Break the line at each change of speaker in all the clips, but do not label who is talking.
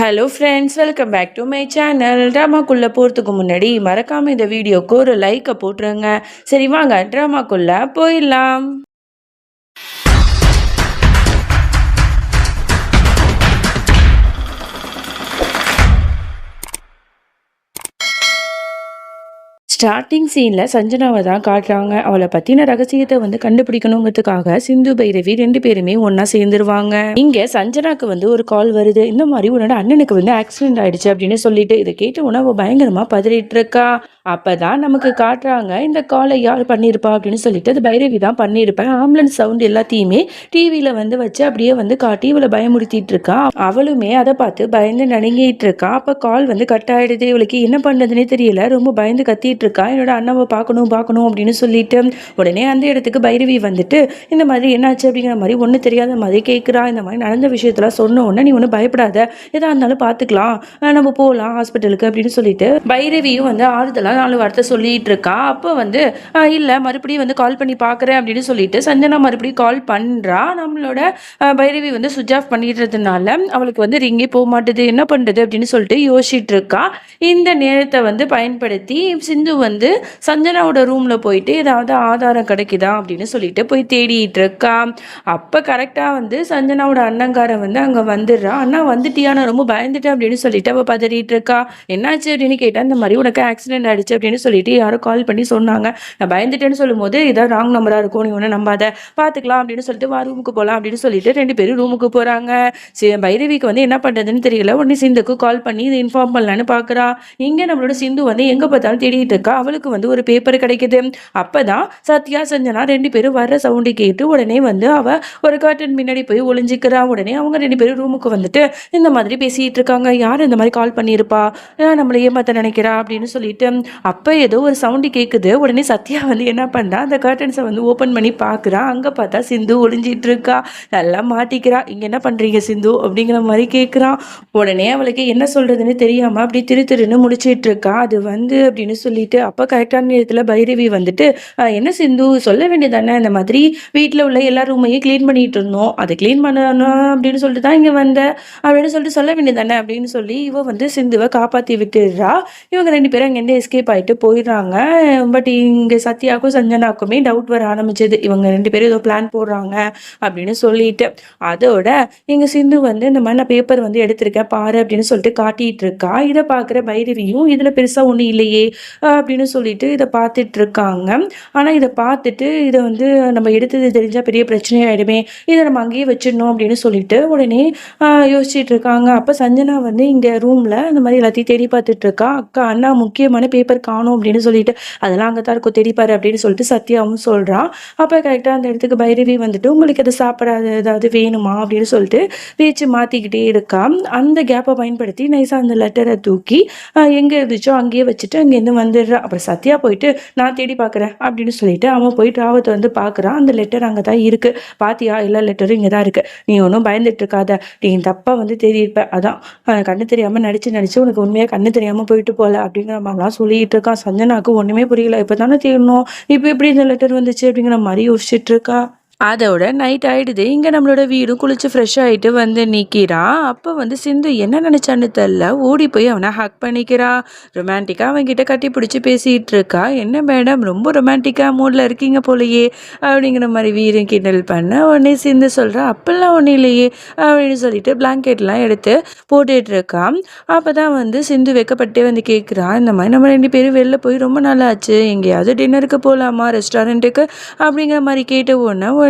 Hello friends, welcome back to my channel. ட்ராமாக்குள்ளே போகிறதுக்கு முன்னாடி மறக்காமல் இந்த வீடியோக்கு ஒரு லைக்கை போட்டுருங்க. சரி வாங்க ட்ராமாக்குள்ளே போயிடலாம். ஸ்டார்டிங் சீனில் சஞ்சனாவை தான் காட்டுறாங்க. அவளை பற்றின ரகசியத்தை கண்டுபிடிக்கணுங்கிறதுக்காக சிந்து பைரவி 2 பேருமே ஒன்றா சேர்ந்துருவாங்க. இங்கே சஞ்சனாக்கு ஒரு கால் வருது. இந்த மாதிரி உன்னோட அண்ணனுக்கு ஆக்சிடென்ட் ஆயிடுச்சு அப்படின்னு சொல்லிட்டு இதை கேட்டு உணவு பயங்கரமாக பதறிட்டு இருக்கா. அப்பதான் நமக்கு காட்டுறாங்க இந்த காலை யார் பண்ணியிருப்பா அப்படின்னு சொல்லிட்டு அது பைரவி தான் பண்ணியிருப்பேன். ஆம்புலன்ஸ் சவுண்ட் எல்லாத்தையுமே டிவியில வச்சு அப்படியே காட்டி இவளை பயமுறுத்திட்டு இருக்கா. அவளுமே அதை பார்த்து பயந்து நடுங்கிட்டு இருக்கா. அப்ப கால் கட் ஆயிடுது. இவளுக்கு என்ன பண்றதுன்னே தெரியல. ரொம்ப பயந்து கத்திட்டு இருக்கா. என்னோட அண்ணாவை பார்க்கணும் அப்படின்னு சொல்லிட்டு உடனே அந்த இடத்துக்கு பைரவி இந்த மாதிரி என்னாச்சு அப்படிங்கிற மாதிரி ஒன்றும் தெரியாத மாதிரி கேட்குறா. இந்த மாதிரி நடந்த விஷயத்துல சொன்ன உடனே நீ ஒன்றும் பயப்படாத, எதா இருந்தாலும் பார்த்துக்கலாம், நம்ம போகலாம் ஹாஸ்பிட்டலுக்கு அப்படின்னு சொல்லிட்டு பைரவியும் ஆறுதலா 4 வார்த்தை சொல்லிட்டு இருக்கா. அப்போ இல்லை மறுபடியும் கால் பண்ணி பார்க்குறேன் அப்படின்னு சொல்லிட்டு சஞ்சனா மறுபடியும் கால் பண்ணுறா. நம்மளோட பைரவி சுவிட்ச் ஆஃப் பண்ணிடுறதுனால அவளுக்கு ரிங்கே போக மாட்டுது. என்ன பண்ணுறது அப்படின்னு சொல்லிட்டு யோசிச்சுட்டு இருக்கா. இந்த நேரத்தை பயன்படுத்தி சிந்து சஞ்சனாவோட ரூமில் போயிட்டு ஏதாவது ஆதாரம் கிடைக்குதா அப்படின்னு சொல்லிட்டு போய் தேடிட்டு இருக்கா. அப்போ கரெக்டாக சஞ்சனாவோட அண்ணங்காரன் அங்கே வந்துடுறா. அண்ணா வந்துட்டியா, நான் ரொம்ப பயந்துட்டேன் அப்படின்னு சொல்லிட்டு அவள் பதறிட்டு இருக்கா. என்னாச்சு அப்படின்னு கேட்டால் இந்த மாதிரி உனக்கு ஆக்சிடென்ட் ஆயிடுச்சு அப்படின்னு சொல்லிட்டு யாரும் கால் பண்ணி சொன்னாங்க. நான் பயந்துட்டேன்னு சொல்லும் போது இதான் ராங் நம்பராக இருக்கும், நீ ஒன்றும் நம்பாத, பார்த்துக்கலாம் அப்படின்னு சொல்லிட்டு வா ரூமுக்கு போகலாம் அப்படின்னு சொல்லிட்டு 2 பேரும் ரூமுக்கு போகிறாங்க. பைரவிக்கு என்ன பண்ணுறதுன்னு தெரியல. உடனே சிந்துக்கு கால் பண்ணி இதை இன்ஃபார்ம் பண்ணலான்னு பார்க்குறா. இங்கே நம்மளோட சிந்து எங்கே பார்த்தாலும் தேடிட்டு இருக்கா. அவளுக்கு ஒரு பேப்பர் கிடைக்குது. அப்பதான் சத்யா சஞ்சனா 2 பேரும் வர்ற சவுண்டு கேட்டு உடனே அவ ஒரு கர்டன் முன்னாடி போய் ஒளிஞ்சிக்கிறா. உடனே அவங்க 2 பேரும் ரூமுக்கு இந்த மாதிரி பேசிட்டு இருக்காங்க. யார் இந்த மாதிரி கால் பண்ணியிருப்பா, நம்மளை ஏமாத்த நினைக்கிறா அப்படின்னு சொல்லிட்டு அப்போ ஏதோ ஒரு சவுண்டு கேட்குது. உடனே சத்யா என்ன பண்ணா, அந்த கர்டன்ஸை ஓப்பன் பண்ணி பார்க்குறா. அங்கே பார்த்தா சிந்து ஒளிஞ்சிட்டு இருக்கா. நல்லா மாட்டிக்கிறா. இங்கே என்ன பண்ணுறீங்க சிந்து அப்படிங்கிற மாதிரி கேட்குறான். உடனே அவளுக்கு என்ன சொல்கிறதுன்னு தெரியாமல் அப்படி திருன்னு முடிச்சிட்டு இருக்கா. அது அப்படின்னு சொல்லிட்டு அப்போ கரெக்டான நேரத்தில் பைரவி என்ன சிந்து சொல்ல வேண்டியதானே, இந்த மாதிரி வீட்டில் உள்ள எல்லா ரூமையும் க்ளீன் பண்ணிட்டு இருந்தோம், அதை க்ளீன் பண்ணணும் அப்படின்னு சொல்லிட்டு தான் இங்கே வந்தேன் அப்படின்னு சொல்லிட்டு சொல்ல வேண்டியதானே அப்படின்னு சொல்லி இவ சிந்துவை காப்பாற்றி விட்டுடுறா. இவங்க 2 பேரும் அங்கேருந்து எஸ்கேப் ஆகிட்டு போயிடுறாங்க. பட் இங்கே சத்யாவுக்கும் சஞ்சனாக்குமே டவுட் வர ஆரம்பிச்சது. இவங்க 2 பேரும் ஏதோ பிளான் போடுறாங்க அப்படின்னு சொல்லிட்டு. அதோட இங்கே சிந்து இந்த மாதிரி நான் பேப்பர் எடுத்திருக்கேன் பாரு அப்படின்னு சொல்லிட்டு காட்டிட்டு இருக்கா. இதை பார்க்குற பைரவியும் இதில் பெருசாக ஒன்றும் இல்லையே அப்படின்னு சொல்லிட்டு இதை பார்த்துட்டு இருக்காங்க. ஆனால் இதை பார்த்துட்டு இதை நம்ம எடுத்தது தெரிஞ்சால் பெரிய பிரச்சனையாயிடுமே, இதை நம்ம அங்கேயே வச்சிடணும் அப்படின்னு சொல்லிட்டு உடனே யோசிச்சுட்டு இருக்காங்க. அப்போ சஞ்சனா இங்கே ரூமில் இந்த மாதிரி எல்லாத்தையும் தேடி பார்த்துட்டு இருக்கா. அக்கா அண்ணா முக்கியமான பேப்பர் காணும் அப்படின்னு சொல்லிட்டு அதெல்லாம் அங்கே தான் இருக்கும், தேடிப்பாரு அப்படின்னு சொல்லிட்டு சத்யாவும் சொல்கிறான். அப்போ கரெக்டாக அந்த இடத்துக்கு பைரவி உங்களுக்கு அதை சாப்பிடாத ஏதாவது வேணுமா அப்படின்னு சொல்லிட்டு பேச்சு மாற்றிக்கிட்டே இருக்கா. அந்த கேப்பை பயன்படுத்தி நைஸாக அந்த லெட்டரை தூக்கி எங்கே இருந்துச்சோ அங்கேயே வச்சுட்டு அங்கேருந்து வந்துடுறா. அப்புறம் சத்யா போயிட்டு நான் தேடி பார்க்குறேன் அப்படின்னு சொல்லிட்டு அவன் போயிட்டு ராவத்தை பார்க்குறான். அந்த லெட்டர் அங்கே தான் இருக்குது, பாத்தியா எல்லா லெட்டரும் இங்கே தான் இருக்குது, நீ ஒன்றும் பயந்துட்டு இருக்காத, நீ தப்பாக தேடியிருப்ப, அதான் கண்ணு தெரியாமல் நடிச்சு உனக்கு உண்மையாக கண்ணு தெரியாமல் போயிட்டு போகல அப்படிங்கிற மாதிரிலாம் சொல்லிட்டு இருக்கான். சஞ்சனாக்கு ஒன்றுமே புரியல. இப்போ தானே தேடணும், இப்போ எப்படி இந்த லெட்டர் வந்துச்சு அப்படிங்கிற மாதிரி யோசிச்சுட்டு இருக்கா. அதோட நைட் ஆகிடுது. இங்கே நம்மளோட வீடும் குளிச்சு ஃப்ரெஷ் ஆகிட்டு நிற்கிறான். அப்போ சிந்து என்ன நினச்சான்னு தெரில, ஓடி போய் அவனை ஹக் பண்ணிக்கிறா. ரொமான்டிக்காக அவன்கிட்ட கட்டி பிடிச்சி பேசிகிட்டு இருக்கா. என்ன மேடம் ரொம்ப ரொமான்டிக்காக மூடில் இருக்கீங்க போலையே அப்படிங்கிற மாதிரி வீரம் கிண்டல் பண்ண உடனே சிந்து சொல்கிறா, அப்பெல்லாம் ஒன்றும் இல்லையே அப்படின்னு சொல்லிட்டு பிளாங்கெட்லாம் எடுத்து போட்டுட்டு இருக்கான். அப்போ தான் சிந்து வைக்கப்பட்டே கேட்குறா, இந்த மாதிரி நம்ம 2 பேரும் வெளில போய் ரொம்ப நாள் ஆச்சு, எங்கேயாவது டின்னருக்கு போகலாமா ரெஸ்டாரண்ட்டுக்கு அப்படிங்கிற மாதிரி கேட்ட உடனே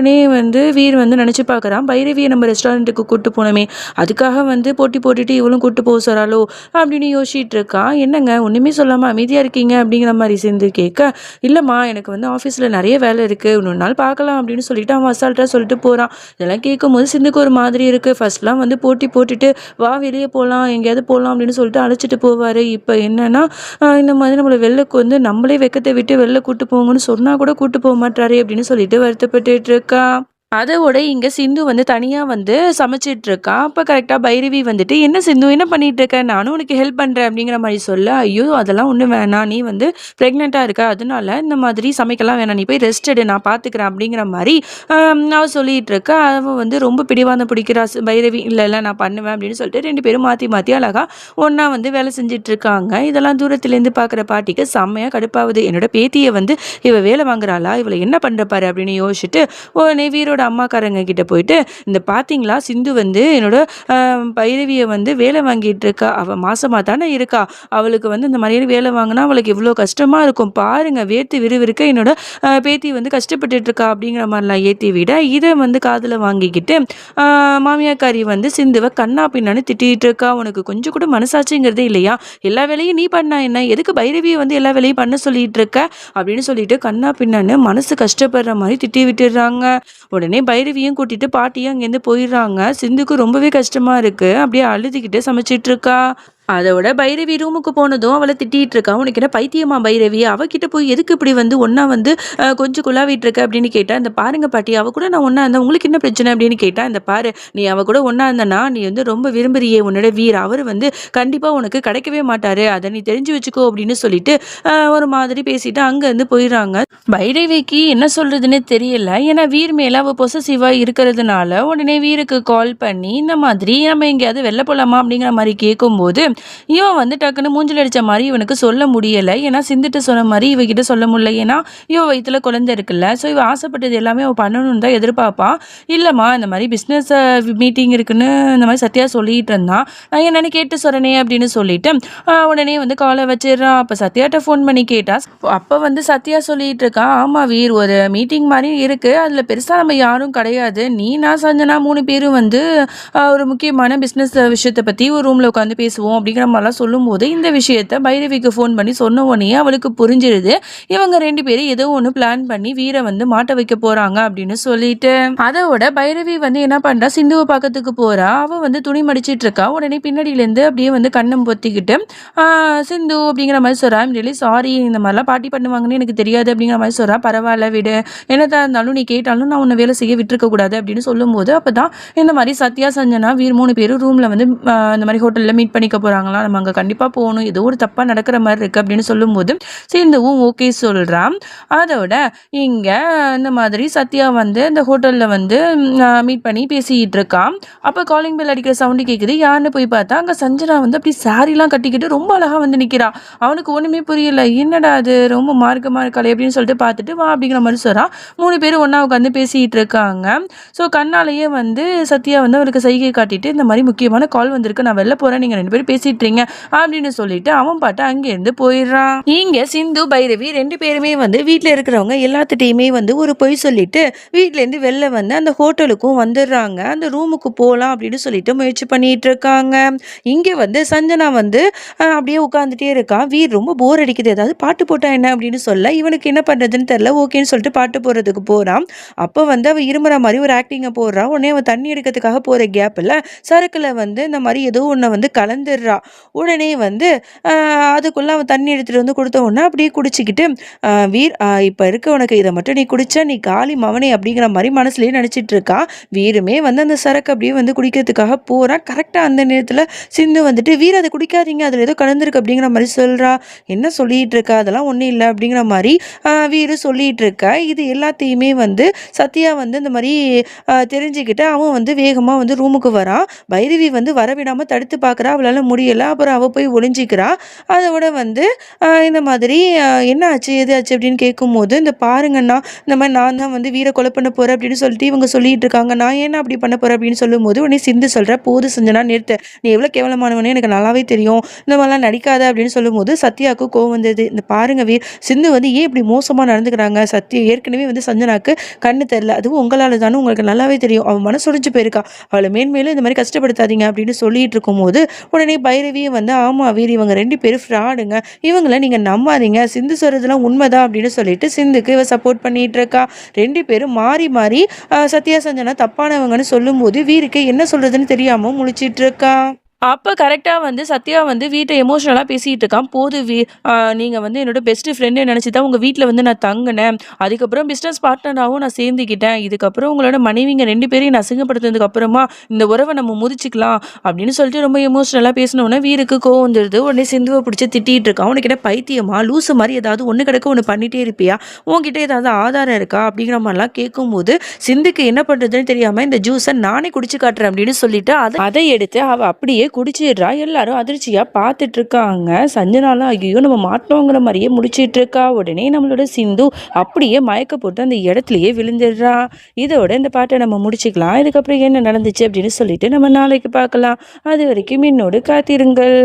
வீர் நினச்சி பார்க்குறான், பைரவியை நம்ம ரெஸ்டாரண்ட்டுக்கு கூப்பிட்டு போனோமே, அதுக்காக போட்டி போட்டுட்டு இவளும் கூப்பிட்டு போக சொல்கிறாளோ அப்படின்னு யோசிச்சுட்டு இருக்கான். என்னங்க ஒன்றுமே சொல்லாமல் அமைதியாக இருக்கீங்க அப்படிங்கிற மாதிரி சிந்து கேட்க, இல்லைம்மா எனக்கு ஆஃபீஸில் நிறைய வேலை இருக்குது, இன்னொரு நாள் பார்க்கலாம் அப்படின்னு சொல்லிட்டு அவன் அசால்ட்டாக சொல்லிட்டு போகிறான். இதெல்லாம் கேட்கும்போது சிந்துக்கு ஒரு மாதிரி இருக்குது. ஃபர்ஸ்ட்லாம் போட்டி போட்டுட்டு வா வெளியே போகலாம் எங்கேயாவது போகலாம் அப்படின்னு சொல்லிட்டு அழைச்சிட்டு போவார். இப்போ என்னன்னா இந்த மாதிரி நம்மளை வெளில நம்மளே வெக்கத்தை விட்டு வெளில கூப்பிட்டு போங்கன்னு சொன்னால் கூட கூப்பிட்டு போக மாட்டாரே அப்படின்னு சொல்லிட்டு வருத்தப்பட்டு இருக்கா. அதோட இங்க சிந்து வந்து தனியா வந்து சமைச்சிட்டு இருக்கா. அப்ப கரெக்ட்டா பைரவி வந்துட்டு, "என்ன சிந்து என்ன பண்ணிட்டு இருக்க? நானும் உனக்கு ஹெல்ப் பண்றேன்." அப்படிங்கிற மாரி சொல்ல, "ஐயோ! அதெல்லாம் ஒண்ணும் வேணாம். நீ வந்து பிரெக்னன்ட்டா இருக்க. அதனால இந்த மாதிரி சமைக்கலாம் வேணாம். நீ போய் ரெஸ்ட் எடு. நான் பார்த்துக்கிறேன்." அப்படிங்கிற மாரி அவ சொல்லிட்டு இருக்க. அவ வந்து ரொம்ப பிடிவாதம் பிடிக்கிறா பைரவி. "இல்ல, இல்ல நான் பண்ணுவேன்." அப்படின்னு சொல்லிட்டு 2 பேரும் மாத்தி மாத்தி அழகா ஒண்ணா வந்து வேலை செஞ்சுட்டு இருக்காங்க. இதெல்லாம் தூரத்திலேருந்து பார்க்குற பாட்டிக்கு செம்மையா கடுப்பாவுது. என்னோட பேத்திய வந்து இவ வேலை வாங்குறாளா? இவள என்ன பண்ற பாரு அப்படின்னு யோசிச்சுட்டு உடனே வீரோட அம்மாக்காரங்க கிட்ட போயிட்டு, "இந்த பார்த்தீங்களா சிந்து வந்து என்னோட பைரவிய வந்து வேலை வாங்கிட்டு இருக்கா. அவ மாசமா தானே இருக்கா. அவளுக்கு வந்து இந்த மாரி வேலை வாங்குனா அவளுக்கு எவ்வளோ கஷ்டமா இருக்கும். பாருங்க வேர்த்து விறுவிறுக்க என்னோட பேத்தி வந்து கஷ்டப்பட்டுட்டு இருக்கா." அப்படிங்கிற மாரிலாம் ஏத்தி விட, இத வந்து காதுல வாங்கிக்கிட்டு அ மாமியாக்காரி வந்து சிந்துவ கன்னா பின்னான்னு திட்டிட்டு இருக்கா. "உனக்கு கொஞ்சம் கூட மனசாட்சிங்கிறதே இல்லையா? எல்லா வேலையும் நீ பண்ணா என்ன? எதுக்கு பைரவிய வந்து எல்லா வேலையும் பண்ண சொல்லிட்டு இருக்க?" அப்படின்னு சொல்லிட்டு கன்னா பின்னான்னு மனசு கஷ்டப்படுற மாரி திட்டி விட்டுர்றாங்க. உடனே பைரவியும் கூட்டிட்டு பாட்டியும் அங்கேருந்து போயிடுறாங்க. சிந்துக்கு ரொம்பவே கஷ்டமா இருக்கு. அப்படியே அழுதுகிட்டு சமைச்சிட்டு இருக்கா. அதோட பைரவி ரூமுக்கு போனதும் அவள திட்டிட்டு இருக்கா. "உனக்கு என்ன பைத்தியமா பைரவி? அவகிட்ட போய் எதுக்கு இப்படி வந்து ஒண்ணா வந்து கொஞ்சம் குழாவிட்டு இருக்க?" அப்படின்னு கேட்டா. "இந்த பாருங்க பாட்டி, அவ கூட நான் ஒண்ணா இருந்தேன். உங்களுக்கு என்ன பிரச்சனை?" அப்படின்னு கேட்டா. "இந்த பாரு, நீ அவ கூட ஒண்ணா இருந்தனா நீ வந்து ரொம்ப விரும்புறியே உன்னோட வீர். அவரு வந்து கண்டிப்பா உனக்கு கிடைக்கவே மாட்டாரு. அத நீ தெரிஞ்சு வச்சுக்கோ." அப்படின்னு சொல்லிட்டு ஒரு மாதிரி பேசிட்டு அங்கருந்து போயிடுறாங்க. பைரவிக்கு என்ன சொல்றதுன்னே தெரியல. ஏன்னா வீர் மேல அவ பொசசிவா இருக்கிறதுனால, உடனே வீருக்கு கால் பண்ணி, இந்த மாதிரி "நம்ம எங்கேயாவது வெளில போலாமா?" அப்படிங்கிற மாரி கேட்கும்போது, இவன் வந்து டக்குன்னு மூஞ்சில அடிச்ச மாரி இவனுக்கு சொல்ல முடியல. ஏன்னா சிந்துட்ட சொன்ன மாரி இவகிட்ட சொல்ல முடியல. ஏன்னா இவ வயித்துல குழந்தை இருக்குல்ல. ஸோ இவ ஆசைப்பட்டது எல்லாமே அவ பண்ணணும்னு தான் எதிர்பார்ப்பா. "இல்லம்மா இந்த மாரி பிசினஸ் மீட்டிங் இருக்குன்னு இந்த மாரி சத்யா சொல்லிட்டு இருந்தான். நான் என்னன்னு கேட்டு சொல்றேனே." அப்படின்னு சொல்லிட்டு, உடனே வந்து கால வச்சிடுறான். அப்ப சத்யாட்ட ஃபோன் பண்ணி கேட்டா. அப்ப வந்து சத்யா சொல்லிட்டு இருக்கா. "ஆமா வீர், ஒரு மீட்டிங் மாரி இருக்கு. அதுல பெருசா நம்ம யாரும் கிடையாது. நீ, நான், சஞ்சனா 3 பேரும் வந்து ஒரு முக்கியமான பிசினஸ் விஷயத்த பத்தி ஒரு ரூம்ல உட்காந்து பேசுவோம்." அப்படிங்கிற மாரிலாம் சொல்லும்போது, இந்த விஷயத்த பைரவிக்கு ஃபோன் பண்ணி சொன்ன உடனேயே அவளுக்கு புரிஞ்சிருது. இவங்க 2 பேரும் ஏதோ ஒண்ணு பிளான் பண்ணி வீர வந்து மாட்ட வைக்க போறாங்க அப்படின்னு சொல்லிட்டு. அதோட பைரவி வந்து என்ன பண்றா, சிந்துவ பாக்கறதுக்கு போறா. அவ வந்து துணி மடிச்சிட்டு இருக்கா. உடனே பின்னாடியிலேருந்து அப்படியே வந்து கண்ணம் பொத்திக்கிட்டு, "ஆ சிந்து" அப்படிங்கிற மாரி சொல்றா. "I'm really sorry. இந்த மாரிலாம் பாட்டி பண்ணுவாங்கன்னு எனக்கு தெரியாது." அப்படிங்கிற மாரி சொல்றா. "பரவால்ல விடு. என்னதான் இருந்தாலும் நீ கேட்டாலும் நான் உன்ன வேலை செய்ய விட்டுருக்க கூடாது." அப்படின்னு சொல்லும்போது, அப்பதான் இந்த மாரி சத்யா, சஞ்சனா, வீர் 3 பேரும் ரூம்ல வந்து இந்த மாரி ஹோட்டல்ல மீட் பண்ணிக்க போறாங்களாம். "நம்ம அங்க கண்டிப்பா போணும். ஏதோ ஒரு தப்பா நடக்கிற மாரி இருக்கு." அப்படின்னு சொல்லும்போது, சிந்துவும் ஓகே சொல்றா. அதோட இங்க இந்த மாதிரி சத்யா வந்து இந்த ஹோட்டல்ல வந்து மீட் பண்ணி பேசிட்டு இருக்கா. அப்ப காலிங் பெல் அடிக்கிற சவுண்ட் கேக்குது. யாருன்னு போய் பார்த்தா, அங்க சஞ்சனா வந்து அப்படியே சாரிலாம் கட்டிக்கிட்டு ரொம்ப அழகா வந்து நிக்கிறா. அவனுக்கு ஒண்ணுமே புரியல. "என்னடா அது ரொம்ப மார்க்கமா இருக்காளே!" அப்படின்னு சொல்லிட்டு பார்த்துட்டு, "வா" அப்படிங்கிற மாரி சொல்றான். 3 பேரும் ஒண்ணா உட்காந்து பேசிட்டு இருக்காங்க. ஸோ கண்ணாலேயே வந்து சத்யா வந்து அவருக்கு சைகை காட்டிட்டு, "இந்த மாரி முக்கியமான கால் வந்திருக்கு. நான் வெளில போறேன். நீங்க 2 பேரும் பேசிட்டு இருங்க." அப்படின்னு சொல்லிட்டு அவன் பாட்டு அங்கேருந்து போயிடுறான். இங்க சிந்து, பைரவி 2 பேருமே வந்து வீட்ல இருக்கிறவங்க எல்லாத்துட்டயுமே வந்து ஒரு பொய் சொல்லிட்டு, வீட்லேருந்து வெளில வந்து அந்த ஹோட்டலுக்கும் வந்துடுறாங்க. அந்த ரூமுக்கு போலாம் அப்படின்னு சொல்லிட்டு முயற்சி பண்ணிட்டு இருக்காங்க. இங்க வந்து சஞ்சனா வந்து அப்படியே உட்காந்துட்டே இருக்கா. வீர் ரொம்ப போர் அடிக்குது. ஏதாவது பாட்டு போட்டா என்ன அப்படின்னு சொல்ல, இவனுக்கு என்ன பண்றதுன்னு தெரியல. ஓகேன்னு சொல்லிட்டு பாட்டு போடுறதுக்கு போறான். அப்ப வந்து அவ இருமுற மாரி ஒரு ஆக்டிங்க போடுறா. உடனே அவ தண்ணி எடுக்கிறதுக்காக போற கேப்ல சரக்குல வந்து இந்த மாரி ஏதோ ஒண்ண வந்து கலந்துடுறா. உடனே வந்து அ அதுக்குள்ள அவன் தண்ணி எடுத்துட்டு வந்து குடுத்த உடனே அப்படியே குடிச்சுக்கிட்டு, வீர் இப்ப இருக்கு உனக்கு. இத மட்டும் நீ குடிச்சா நீ காலி மவனே." அப்படிங்கிற மாரி மனசுலயே நெனச்சிட்டு இருக்கா. வீருமே வந்து அந்த சரக்கு அப்படியே வந்து குடிக்கிறதுக்காக போறான். கரெக்ட்டா அந்த நேரத்துல சிந்து வந்துட்டு, "வீர் அத குடிக்காதீங்க. அதுல ஏதோ கலந்திருக்கு." அப்படிங்கிற மாரி சொல்றா. "என்ன சொல்லிட்டு இருக்க? அதெல்லாம் ஒண்ணும் இல்ல." அப்படிங்கிற மாரி வீரு சொல்லிட்டு இருக்க. இது எல்லாத்தையுமே வந்து சத்யா வந்து இந்த மாரி தெரிஞ்சுக்கிட்டு அவன் வந்து வேகமா வந்து ரூமுக்கு வரான். பைரவி வந்து வரவிடாம தடுத்து பார்க்குறா. அவளால முடியல. அப்புறம் அவ போய் ஒளிஞ்சிக்கிறா. அதோட வந்து இந்த மாதிரி "என்ன ஆச்சு? ஏது ஆச்சு?" அப்படின்னு கேட்கும்போது, "இந்த பாருங்கண்ணா, இந்த மாரி நான் தான் வந்து வீர கொலை பண்ண போறேன்." அப்படின்னு சொல்லிட்டு இவங்க சொல்லிட்டு இருக்காங்க. "நான் ஏன்னா அப்படி பண்ண போறேன்?" அப்படின்னு சொல்லும்போது, உடனே சிந்து சொல்றா, "போதும் சஞ்சனா நிறுத்து. நீ எவ்வளோ கேவலமானவனே எனக்கு நல்லாவே தெரியும். இந்த மாதிரிலாம் நடிக்காத." அப்படின்னு சொல்லும்போது சத்யாவுக்கு கோவம் வந்தது. "இந்த பாருங்க வீர், சிந்து வந்து ஏன் இப்படி மோசமா நடந்துக்கிறாங்க? சத்யா ஏற்கனவே வந்து சஞ்சனாக்கு கண்ணு தெரியல. அதுவும் உங்களால தான்னு உங்களுக்கு நல்லாவே தெரியும். அவ மனசொடிஞ்சு போயிருக்கா. அவள மேன்மேலும் இந்த மாரி கஷ்டப்படுத்தாதீங்க." அப்படின்னு சொல்லிட்டு இருக்கும்போது, உடனே பைரவியும் வந்து, "ஆமா வீர், இவங்க 2 பேரும் ஃப்ராடுங்க. இவங்கள நீங்க நம்பாதீங்க. சிந்து சொல்றதெல்லாம் உண்மைதான்." அப்படின்னு சொல்லிட்டு சிந்துக்கு இவ சப்போர்ட் பண்ணிட்டு இருக்கா. 2 பேரும் மாறி மாறி சத்யா, சஞ்சனா தப்பானவங்கன்னு சொல்லும்போது வீருக்கு என்ன சொல்றதுன்னு தெரியாம முழிச்சிட்டு இருக்கா. அப்ப கரெக்ட்டா வந்து சத்யா வந்து வீட்ல எமோஷனலா பேசிட்டு இருக்கான். போது வி அ நீங்க வந்து என்னோட பெஸ்ட் ஃப்ரெண்ட்ன்னு நெனச்சு தான் உங்க வீட்ல வந்து நான் தங்குனேன். அதுக்கப்புறம் பிசினஸ் பார்ட்னராவும் நான் சேர்ந்துக்கிட்டேன். இதுக்கப்புறம் உங்களோட மனைவிங்க 2 பேரையும் நான் அசிங்கப்படுத்தினதுக்கு அப்புறமா, இந்த உறவ நம்ம முறிச்சுக்கலாம் அப்படின்னு சொல்லிட்டு ரொம்ப எமோஷனலா பேசினோனே வீருக்கு கோவம் வந்துருது. உடனே சிந்துவ புடிச்சு திட்டிட்டு இருக்கான். "உனக்கு என்ன பைத்தியமா? லூசு மாரி ஏதாவது ஒண்ணு கிடக்க ஒண்ணு பண்ணிட்டே இருப்பியா? உன்கிட்ட ஏதாவது ஆதாரம் இருக்கா?" அப்படிங்கிற மாரிலாம் கேட்கும்போது, சிந்துக்கு என்ன பண்றதுன்னு தெரியாம, "இந்த ஜூஸ நானே குடிச்சு காட்டுறேன்" அப்படின்னு சொல்லிட்டு அதை எடுத்து அவ அப்படியே குடிச்சிடுறா. எல்லாரும் அதிர்ச்சியா பார்த்துட்டு இருக்காங்க. சஞ்சனாலாம் ஐயையோ! நம்ம மாட்டோங்கிற மாரியே முழிச்சிட்டு இருக்கா. உடனே நம்மளோட சிந்து அப்படியே மயக்க போட்டு அந்த இடத்திலேயே விழுந்துடுறா. இதோட இந்த பாட்ட நம்ம முடிச்சுக்கலாம். இதுக்கப்புறம் என்ன நடந்துச்சு அப்படின்னு சொல்லிட்டு நம்ம நாளைக்கு பார்க்கலாம். அதுவரைக்கும் என்னோடு காத்திருங்கள்.